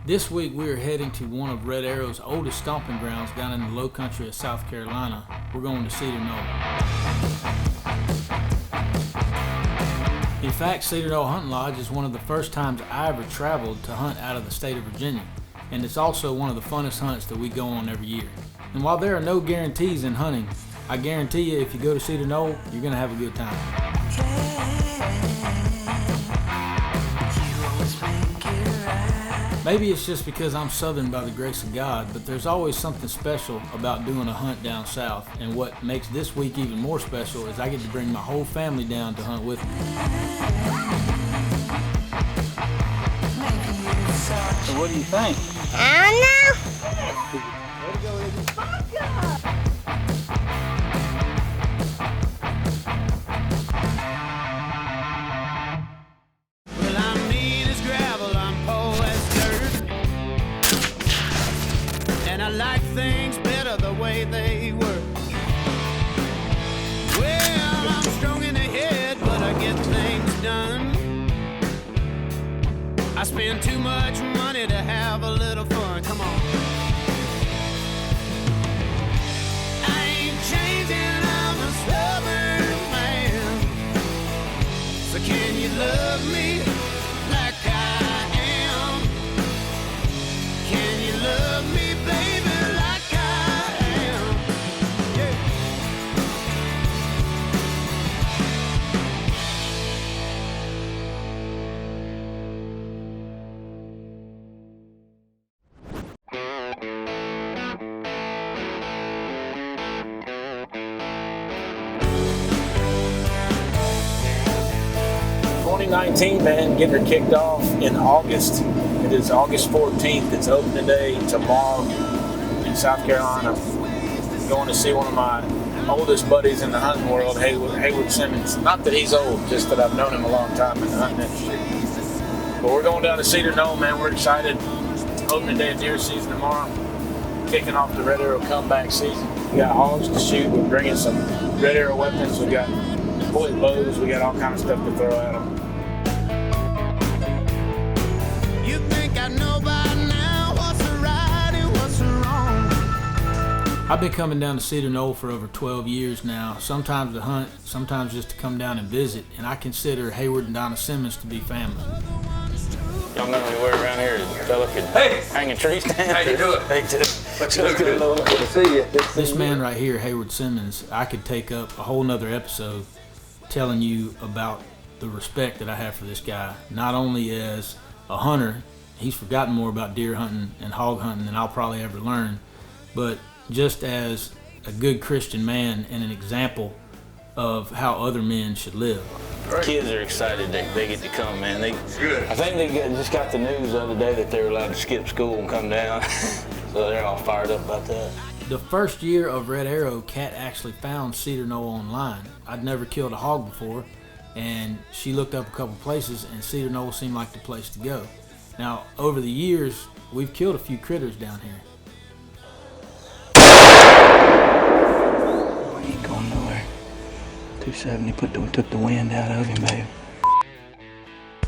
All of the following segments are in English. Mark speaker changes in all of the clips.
Speaker 1: This week we are heading to one of Red Arrow's oldest stomping grounds down in the low country of South Carolina. We're going to Cedar Knoll. In fact, Cedar Knoll Hunting Lodge is one of the first times I ever traveled to hunt out of the state of Virginia, and it's also one of the funnest hunts that we go on every year. And while there are no guarantees in hunting, I guarantee you if you go to Cedar Knoll, you're going to have a good time. Maybe it's just because I'm Southern by the grace of God, but there's always something special about doing a hunt down south, and what makes this week even more special is I get to bring my whole family down to hunt with me. So what do you think?
Speaker 2: I don't know. Way to go, Izzy.
Speaker 3: Well, I'm neat as gravel, I'm poor as dirt, and I like things better the way they were. Well, I'm strong in the head, but I get things done. I spend too much money to have a little fun. Come on. I ain't changing, I'm a stubborn man. So can you love me like I am? Can you love me, baby, like I am? Yeah.
Speaker 1: Man, getting her kicked off in August. It is August 14th. It's opening day tomorrow in South Carolina. Going to see one of my oldest buddies in the hunting world, Haywood Simmons. Not that he's old, just that I've known him a long time in the hunting industry. But we're going down to Cedar Knoll, man. We're excited. Opening day of deer season tomorrow. Kicking off the Red Arrow comeback season. We got hogs to shoot. We're bringing some Red Arrow weapons. We got point bows. We got all kinds of stuff to throw at them.
Speaker 3: You think I know by now what's the right and what's the wrong?
Speaker 1: I've been coming down to Cedar Knoll for over 12 years now, sometimes to hunt, sometimes just to come down and visit, and I consider Haywood and Donna Simmons to be family.
Speaker 4: Y'all know anywhere around here a fella could hang a tree stand?
Speaker 5: How you doing?
Speaker 4: Hey,
Speaker 5: What's good to see you.
Speaker 1: This man right here, Haywood Simmons, I could take up a whole nother episode telling you about the respect that I have for this guy, not only as a hunter. He's forgotten more about deer hunting and hog hunting than I'll probably ever learn, but just as a good Christian man and an example of how other men should live.
Speaker 4: Kids are excited they get to come, man.
Speaker 5: Good.
Speaker 4: I think they just got the news the other day that they were allowed to skip school and come down, so they're all fired up about that.
Speaker 1: The first year of Red Arrow, Kat actually found Cedar Knoll online. I'd never killed a hog before, and she looked up a couple places, and Cedar Knoll seemed like the place to go. Now, over the years, we've killed a few critters down here.
Speaker 6: He ain't going nowhere. 270 took the wind out of him, babe.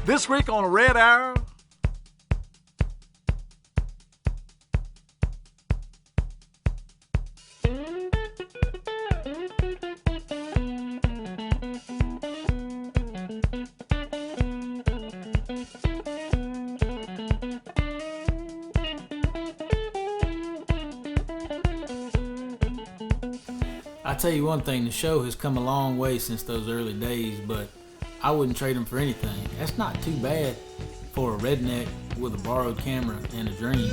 Speaker 7: This week on Red Arrow,
Speaker 1: I tell you one thing, the show has come a long way since those early days, but I wouldn't trade them for anything. That's not too bad for a redneck with a borrowed camera and a dream.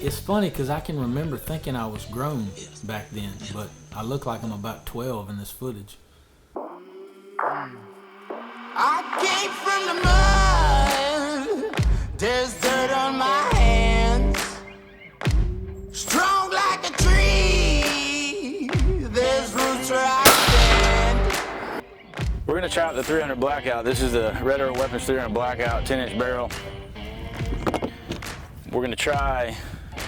Speaker 1: It's funny because I can remember thinking I was grown back then, but I look like I'm about 12 in this footage.
Speaker 3: I came from the mud. There's dirt on my hands. Strong like a tree. There's roots where I stand.
Speaker 4: We're gonna try out the 300 Blackout. This is the Red Arrow Weapons 300 Blackout, 10-inch barrel. We're gonna try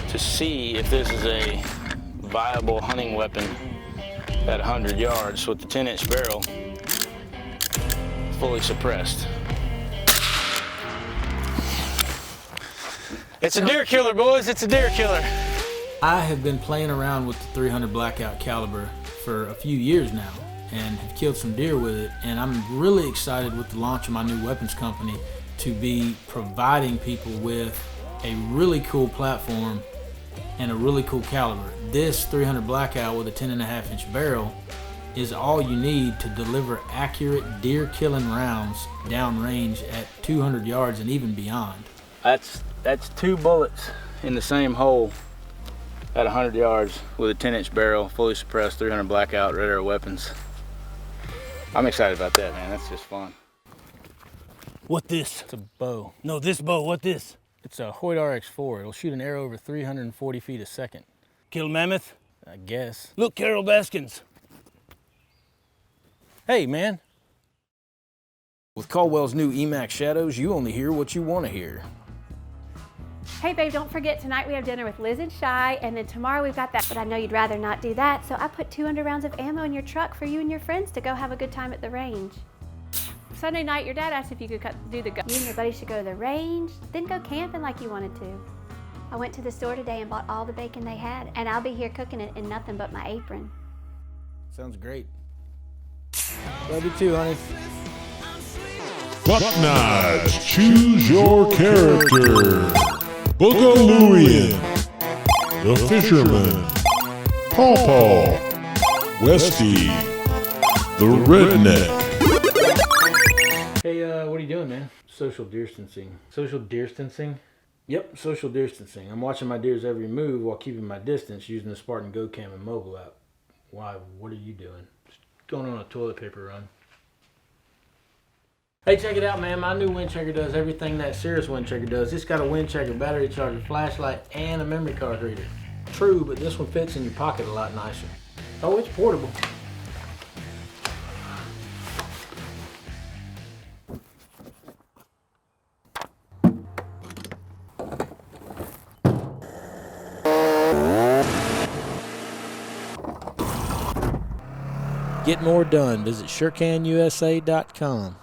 Speaker 4: to see if this is a viable hunting weapon at 100 yards with the 10-inch barrel fully suppressed. It's a deer killer, boys. It's a deer killer.
Speaker 1: I have been playing around with the 300 Blackout caliber for a few years now and have killed some deer with it, and I'm really excited with the launch of my new weapons company to be providing people with a really cool platform and a really cool caliber. This 300 Blackout with a 10.5-inch barrel is all you need to deliver accurate deer killing rounds downrange at 200 yards and even beyond.
Speaker 4: That's 2 bullets in the same hole at 100 yards with a 10-inch barrel, fully suppressed, 300 Blackout, Red Arrow weapons. I'm excited about that, man. That's just fun.
Speaker 1: What this? It's a bow.
Speaker 2: No, this bow. What this?
Speaker 1: It's a Hoyt RX-4. It'll shoot an arrow over 340 feet a second.
Speaker 2: Kill mammoth?
Speaker 1: I guess.
Speaker 2: Look, Carol Baskins.
Speaker 1: Hey, man. With Caldwell's new EMAX Shadows, you only hear what you want to hear.
Speaker 8: Hey babe, don't forget tonight we have dinner with Liz and Shy, and then tomorrow we've got that, but I know you'd rather not do that, so I put 200 rounds of ammo in your truck for you and your friends to go have a good time at the range. Sunday night, your dad asked if you could do the gun. You and your buddies should go to the range, then go camping like you wanted to. I went to the store today and bought all the bacon they had, and I'll be here cooking it in nothing but my apron.
Speaker 1: Sounds great. Love you too, honey.
Speaker 9: Buck Knives, choose your character. Boogalooian, the Fisherman, Paw Paw, Westy, the Redneck.
Speaker 1: Hey, what are you doing, man? Social distancing. Social distancing? Yep, social distancing. I'm watching my deer's every move while keeping my distance using the Spartan GoCam and mobile app. Why? What are you doing? Just going on a toilet paper run. Hey, check it out, man. My new wind checker does everything that Cirrus wind checker does. It's got a wind checker, battery charger, flashlight, and a memory card reader. True, but this one fits in your pocket a lot nicer. Oh, it's portable. Get more done. Visit surecanusa.com.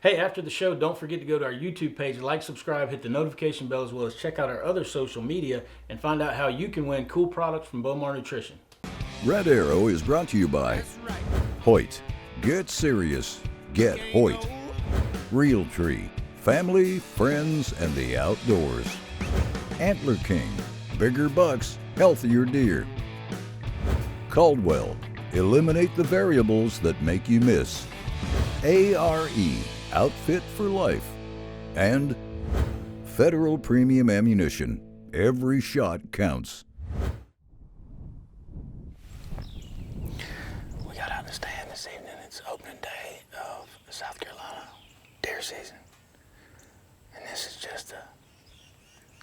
Speaker 1: Hey, after the show, don't forget to go to our YouTube page, like, subscribe, hit the notification bell, as well as check out our other social media and find out how you can win cool products from Bomar Nutrition.
Speaker 10: Red Arrow is brought to you by Hoyt. Get serious. Get Hoyt. Real Tree. Family, friends, and the outdoors. Antler King. Bigger bucks, healthier deer. Caldwell. Eliminate the variables that make you miss. ARE. Outfit for life. And Federal Premium Ammunition. Every shot counts.
Speaker 4: We got to understand this evening, it's opening day of South Carolina deer season. And this is just a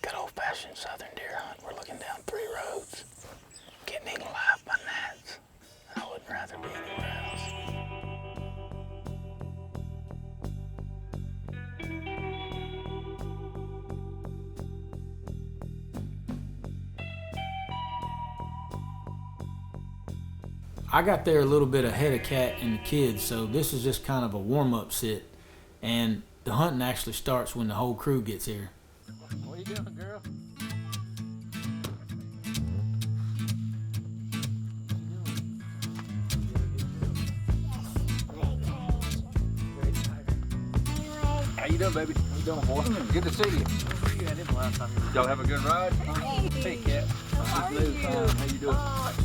Speaker 4: good old-fashioned southern deer hunt. We're looking down 3 roads, getting eaten alive by gnats. I wouldn't rather be anywhere else.
Speaker 1: I got there a little bit ahead of Kat and the kids, so this is just kind of a warm-up sit, and the hunting actually starts when the whole crew gets here.
Speaker 4: What are you doing, girl?
Speaker 5: How you doing, baby? How you doing, boy? Good to see you. Y'all have a good ride? Hey, Kat. How you doing?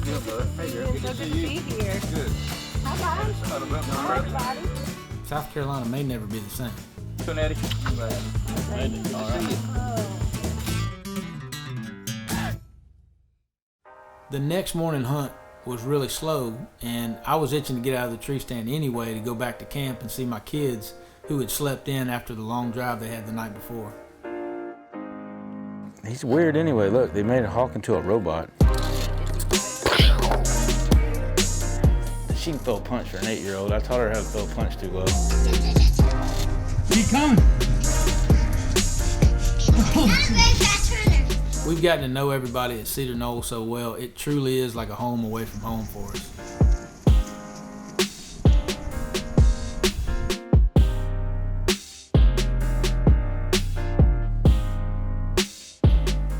Speaker 5: Good, bud. Hey, girl. Good to see you.
Speaker 11: Here.
Speaker 5: Good.
Speaker 11: Hi, everybody.
Speaker 1: South Carolina may never be the same.
Speaker 5: Good, Eddie. Good to see you.
Speaker 1: The next morning hunt was really slow, and I was itching to get out of the tree stand anyway to go back to camp and see my kids who had slept in after the long drive they had the night before.
Speaker 4: He's weird anyway. Look, they made a hawk into a robot. She can throw a punch for an 8-year-old. I taught her how to throw a punch too well.
Speaker 2: He coming.
Speaker 4: We've gotten to know everybody at Cedar Knoll so well, it truly is like a home away from home for us.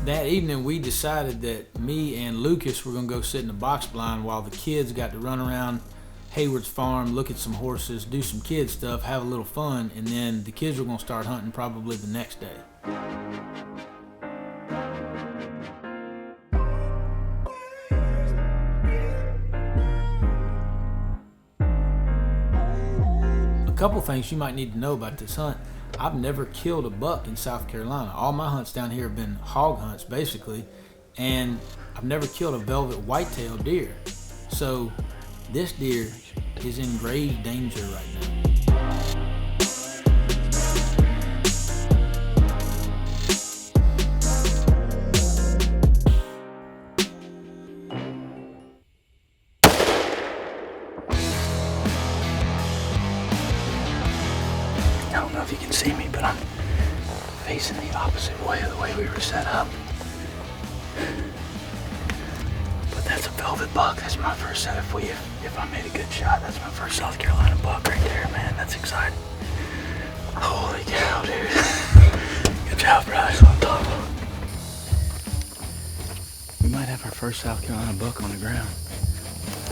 Speaker 4: That evening we decided that me and Lucas were gonna go sit in the box blind while the kids got to run around Hayward's farm, look at some horses, do some kid stuff, have a little fun, and then the kids were gonna start hunting probably the next day. A couple things you might need to know about this hunt. I've never killed a buck in South Carolina. All my hunts down here have been hog hunts, basically, and I've never killed a velvet whitetail deer. So this deer is in grave danger right now.
Speaker 6: I don't know if you can see me, but I'm facing the opposite way of the way we were set up. But that's a velvet buck. That's my first set. If I made a good shot, that's my first South Carolina buck right there, man. That's exciting. Holy cow, dude. Good job, bro. That's what I'm talking about. We might have our first South Carolina buck on the ground.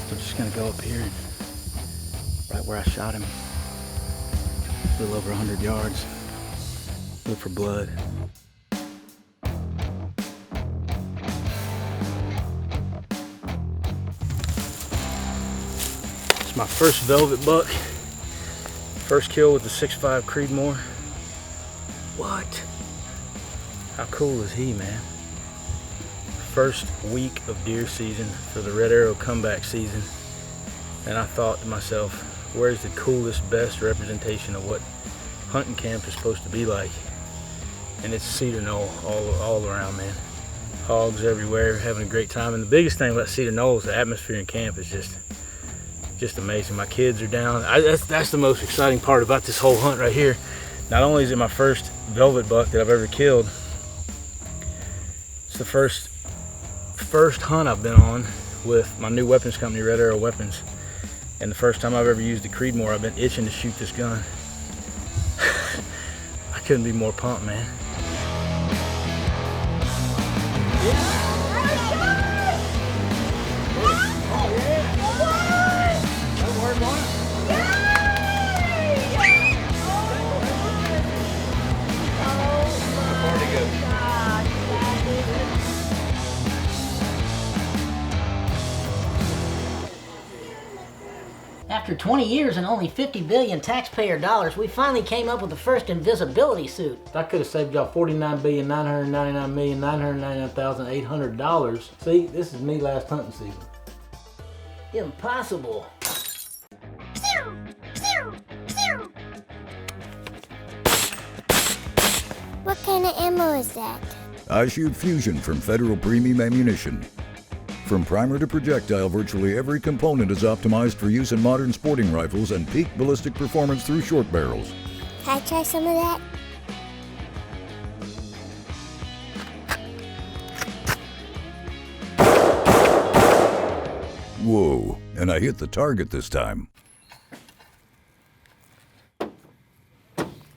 Speaker 6: We're just gonna go up here and right where I shot him. A little over 100 yards. Look for blood. It's my first velvet buck. First kill with the 6.5 Creedmoor. What? How cool is he, man? First week of deer season for the Red Arrow comeback season. And I thought to myself, where's the coolest, best representation of what hunting camp is supposed to be like? And it's Cedar Knoll all around, man. Hogs everywhere, having a great time. And the biggest thing about Cedar Knoll is the atmosphere in camp is just amazing. My kids are down. That's the most exciting part about this whole hunt right here. Not only is it my first velvet buck that I've ever killed, it's the first hunt I've been on with my new weapons company, Red Arrow Weapons. And the first time I've ever used the Creedmoor. I've been itching to shoot this gun. I couldn't be more pumped, man.
Speaker 12: After 20 years and only 50 billion taxpayer dollars, we finally came up with the first invisibility suit.
Speaker 4: I could have saved y'all $49,999,999,800. See, this is me last hunting season.
Speaker 12: Impossible.
Speaker 2: What kind of ammo is that?
Speaker 10: I shoot Fusion from Federal Premium Ammunition. From primer to projectile, virtually every component is optimized for use in modern sporting rifles and peak ballistic performance through short barrels.
Speaker 2: Can I try some of that?
Speaker 10: Whoa, and I hit the target this time.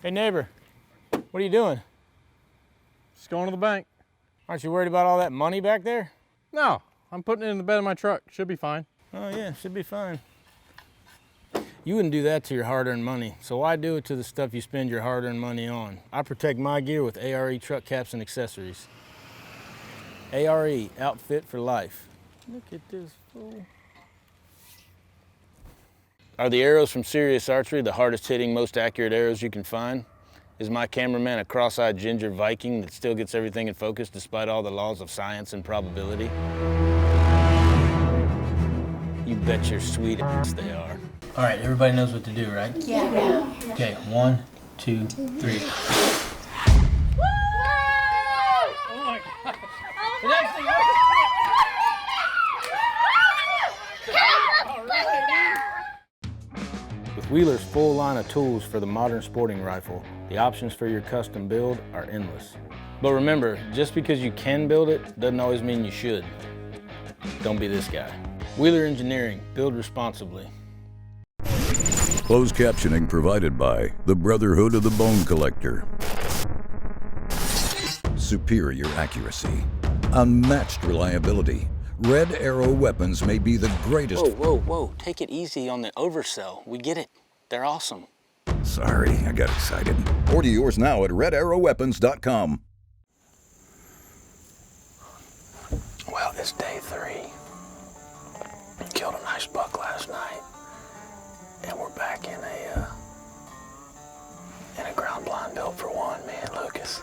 Speaker 1: Hey neighbor, what are you doing?
Speaker 5: Just going to the bank.
Speaker 1: Aren't you worried about all that money back there?
Speaker 5: No, I'm putting it in the bed of my truck. Should be fine.
Speaker 1: Oh yeah, should be fine.
Speaker 4: You wouldn't do that to your hard-earned money, so why do it to the stuff you spend your hard-earned money on? I protect my gear with ARE truck caps and accessories. ARE, outfit for life. Look at this fool. Are the arrows from Serious Archery the hardest hitting, most accurate arrows you can find? Is my cameraman a cross-eyed ginger Viking that still gets everything in focus despite all the laws of science and probability? You bet your sweet ass they are. All right, everybody knows what to do, right?
Speaker 8: Yeah.
Speaker 4: Okay, 1, 2, 3. With Wheeler's full line of tools for the modern sporting rifle, the
Speaker 6: The options for your custom build are endless. But remember, just because you can build it doesn't always mean you should. Don't be this guy. Wheeler Engineering, build responsibly.
Speaker 10: Closed captioning provided by the Brotherhood of the Bone Collector. Superior accuracy, unmatched reliability. Red Arrow weapons may be the greatest.
Speaker 4: Whoa. Take it easy on the oversell. We get it. They're awesome.
Speaker 10: Sorry, I got excited. Order yours now at redarrowweapons.com.
Speaker 4: Well, it's day 3. Killed a nice buck last night. And we're back in a ground blind built for one, me and Lucas.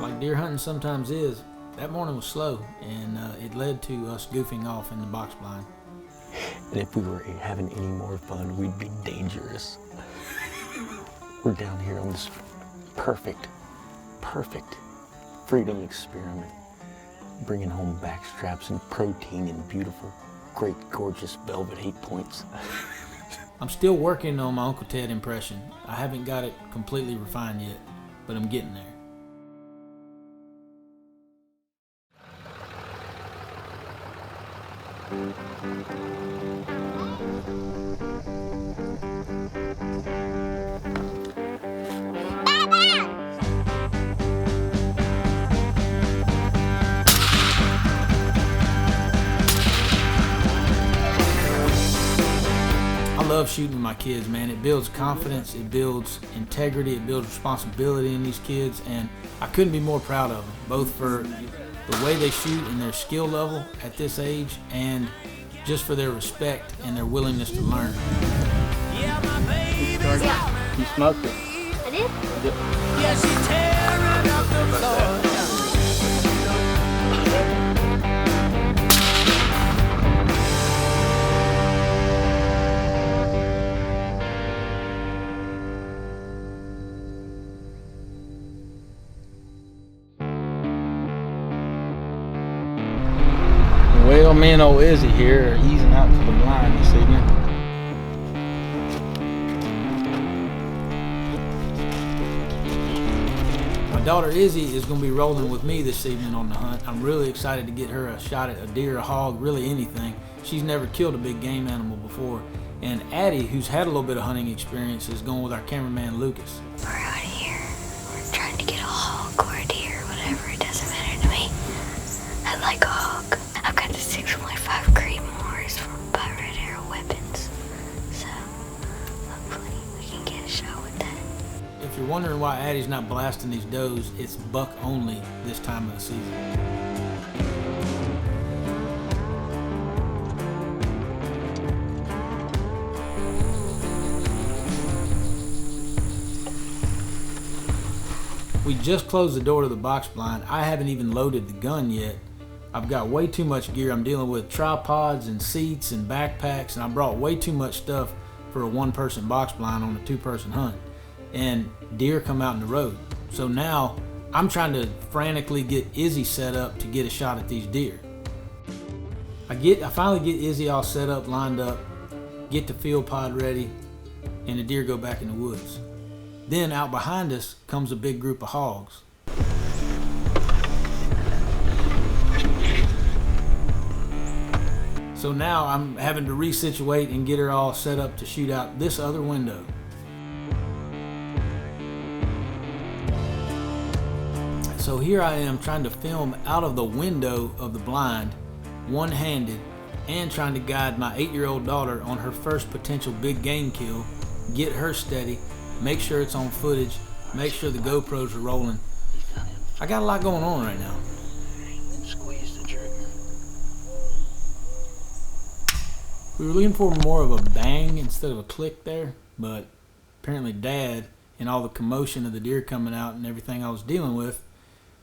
Speaker 6: Like deer hunting sometimes is, that morning was slow, and it led to us goofing off in the box blind.
Speaker 4: And if we were having any more fun, we'd be dangerous. We're down here on this perfect freedom experiment, bringing home back straps and protein and beautiful, great, gorgeous velvet 8 points.
Speaker 6: I'm still working on my Uncle Ted impression. I haven't got it completely refined yet, but I'm getting there. I love shooting with my kids, man. It builds confidence, it builds integrity, it builds responsibility in these kids, and I couldn't be more proud of them, both for the way they shoot and their skill level at this age, and just for their respect and their willingness to learn.
Speaker 5: You smoked it.
Speaker 11: I did?
Speaker 3: Yeah, she tearing up the floor.
Speaker 6: Well, me and old Izzy here are easing out to the blind this evening. My daughter Izzy is going to be rolling with me this evening on the hunt. I'm really excited to get her a shot at a deer, a hog, really anything. She's never killed a big game animal before. And Addie, who's had a little bit of hunting experience, is going with our cameraman Lucas.
Speaker 13: We're out here. We're trying to get a hog or a deer, whatever. It doesn't matter to me. I like a hog. I've got the 6.5 Creedmoors by Red Arrow Weapons. So hopefully we can get a shot with that.
Speaker 6: If you're wondering why Addie's not blasting these does, it's buck only this time of the season. We just closed the door to the box blind. I haven't even loaded the gun yet. I've got way too much gear. I'm dealing with tripods and seats and backpacks, and I brought way too much stuff for a one-person box blind on a two-person hunt. And deer come out in the road. So now I'm trying to frantically get Izzy set up to get a shot at these deer. I finally get Izzy all set up, lined up, get the field pod ready, and the deer go back in the woods. Then out behind us comes a big group of hogs. So now I'm having to resituate and get her all set up to shoot out this other window. So here I am trying to film out of the window of the blind, one-handed, and trying to guide my 8-year-old daughter on her first potential big game kill, get her steady, make sure it's on footage, make sure the GoPros are rolling. I got a lot going on right now.
Speaker 4: Squeeze the trigger.
Speaker 6: We were looking for more of a bang instead of a click there, but apparently Dad, in all the commotion of the deer coming out and everything I was dealing with,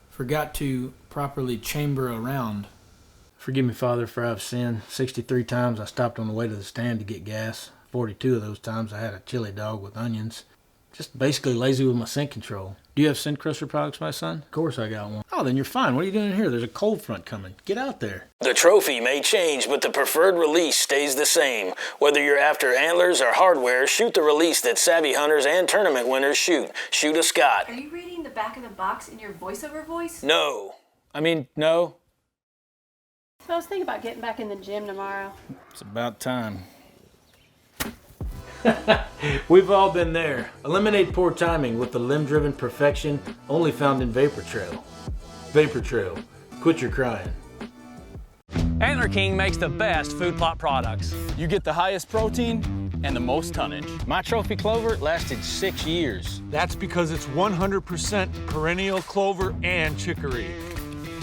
Speaker 6: forgot to properly chamber around. Forgive me, Father, for I've sinned. 63 times I stopped on the way to the stand to get gas. 42 of those times I had a chili dog with onions. Just basically lazy with my scent control. Do you have scent crusher products, my son? Of course I got one. Oh, then you're fine. What are you doing here? There's a cold front coming. Get out there.
Speaker 4: The trophy may change, but the preferred release stays the same. Whether you're after antlers or hardware, shoot the release that savvy hunters and tournament winners shoot. Shoot a Scott.
Speaker 8: Are you reading the back of the box in your voiceover voice?
Speaker 4: No. No.
Speaker 8: So I was thinking about getting back in the gym tomorrow.
Speaker 6: It's about time. We've all been there. Eliminate poor timing with the limb-driven perfection only found in Vapor Trail. Vapor Trail. Quit your crying.
Speaker 14: Antler King makes the best food plot products. You get the highest protein and the most tonnage.
Speaker 6: My trophy clover lasted 6 years.
Speaker 7: That's because it's 100% perennial clover and chicory.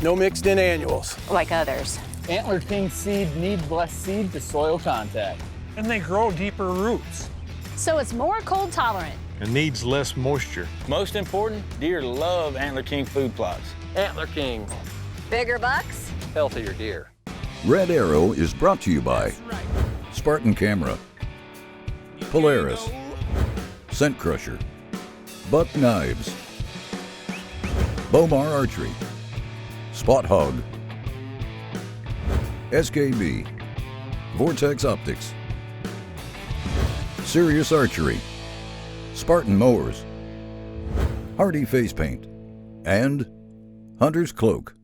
Speaker 14: No mixed in annuals.
Speaker 15: Like others.
Speaker 14: Antler King seed needs less seed to soil contact.
Speaker 7: And they grow deeper roots.
Speaker 15: So it's more cold tolerant.
Speaker 9: And needs less moisture.
Speaker 4: Most important, deer love Antler King food plots.
Speaker 14: Antler King.
Speaker 15: Bigger bucks.
Speaker 14: Healthier deer.
Speaker 10: Red Arrow is brought to you by Spartan Camera, Polaris, Scent Crusher, Buck Knives, Bomar Archery, Spot Hog, SKB, Vortex Optics, Sirius Archery, Spartan Mowers, Hardy Face Paint, and Hunter's Cloak.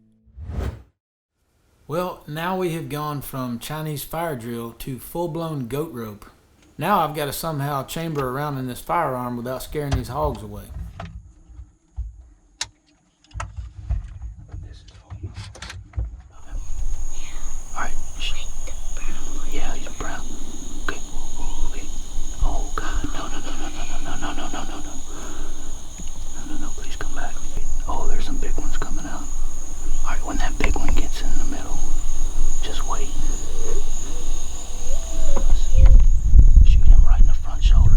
Speaker 6: Well, now we have gone from Chinese fire drill to full-blown goat rope. Now I've got to somehow chamber around in this firearm without scaring these hogs away.
Speaker 4: Alright, yeah, he's brown. Okay, okay. Oh God, no, please come back. Oh, there's some big ones coming out. Alright, when that big one gets in the middle, just wait. Shoot him right in the front shoulder.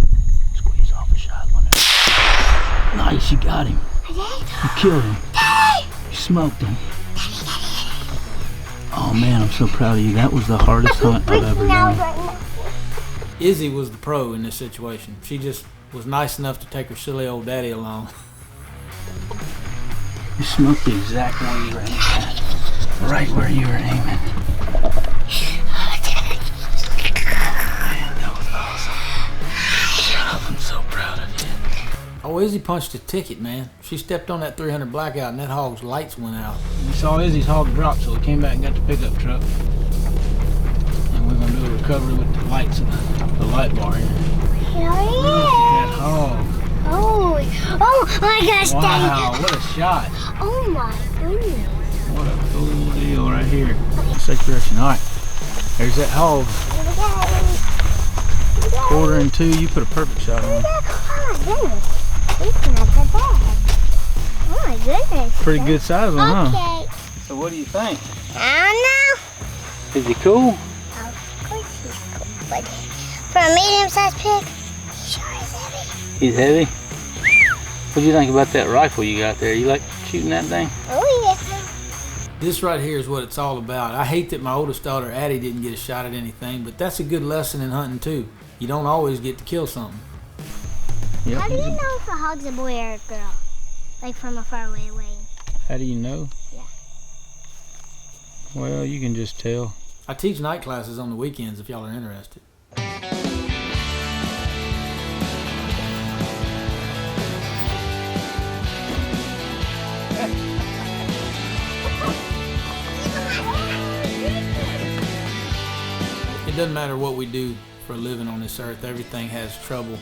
Speaker 4: Squeeze off a shot when it. Nice, you got him. You killed him. You smoked him. Oh man, I'm so proud of you. That was the hardest hunt I've ever done.
Speaker 6: Izzy was the pro in this situation. She just was nice enough to take her silly old daddy along.
Speaker 4: You smoked the exact one you were aiming at. Right where you were aiming. Man, that was awesome. Shut up, I'm so proud of you.
Speaker 6: Oh, Izzy punched a ticket, man. She stepped on that 300 blackout and that hog's lights went out.
Speaker 4: We saw Izzy's hog drop, so we came back and got the pickup truck. And we're gonna do a recovery with the lights and the light bar here. That hog.
Speaker 11: Oh my gosh,
Speaker 4: Wow,
Speaker 11: Daddy.
Speaker 4: what a shot.
Speaker 11: Oh my goodness.
Speaker 4: What a cool deal right here. Safe direction. All right. There's that hog. 1/4 and 2. You put a perfect shot on him.
Speaker 11: Oh my goodness. It's not that bad. Oh my goodness.
Speaker 4: Pretty good size one, huh?
Speaker 11: Okay.
Speaker 4: So what do you think?
Speaker 11: I don't know.
Speaker 4: Is he cool?
Speaker 11: Of course he's cool, but for a medium-sized pig, he sure is heavy.
Speaker 4: He's heavy? What do you think about that rifle you got there? You like shooting that thing?
Speaker 11: Oh yeah.
Speaker 6: This right here is what it's all about. I hate that my oldest daughter, Addie, didn't get a shot at anything, but that's a good lesson in hunting too. You don't always get to kill something.
Speaker 4: Yep.
Speaker 11: How do you know if a hog's a boy or a girl? Like from a far away.
Speaker 4: How do you know?
Speaker 11: Yeah.
Speaker 4: Well, you can just tell.
Speaker 6: I teach night classes on the weekends if y'all are interested. It doesn't matter what we do for a living on this earth. Everything has trouble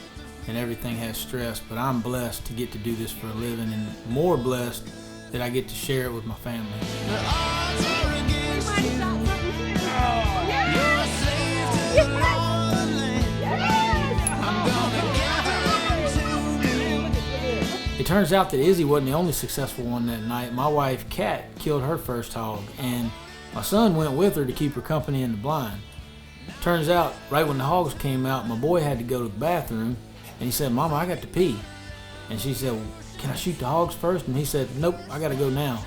Speaker 6: and everything has stress, but I'm blessed to get to do this for a living, and more blessed that I get to share it with my family. It turns out that Izzy wasn't the only successful one that night. My wife, Kat, killed her first hog, and my son went with her to keep her company in the blind. Turns out, right when the hogs came out, my boy had to go to the bathroom, and he said, "Mama, I got to pee." And she said, "Well, can I shoot the hogs first?" And he said, "Nope, I got to go now."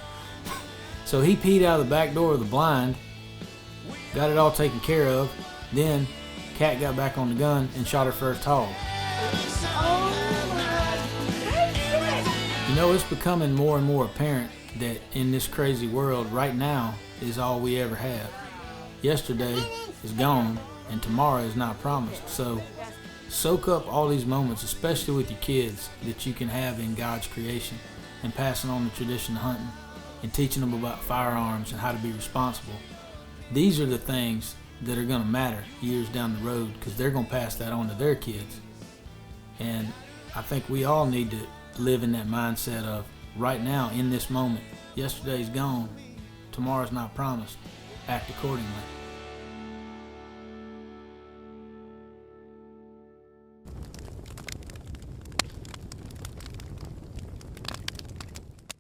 Speaker 6: So he peed out of the back door of the blind, got it all taken care of. Then Kat got back on the gun and shot her first hog. You know, it's becoming more and more apparent that in this crazy world, right now is all we ever have. Yesterday is gone, and tomorrow is not promised. So soak up all these moments, especially with your kids, that you can have in God's creation, and passing on the tradition of hunting and teaching them about firearms and how to be responsible. These are the things that are going to matter years down the road, because they're going to pass that on to their kids. And I think we all need to live in that mindset of right now, in this moment. Yesterday's gone, tomorrow's not promised. Act accordingly.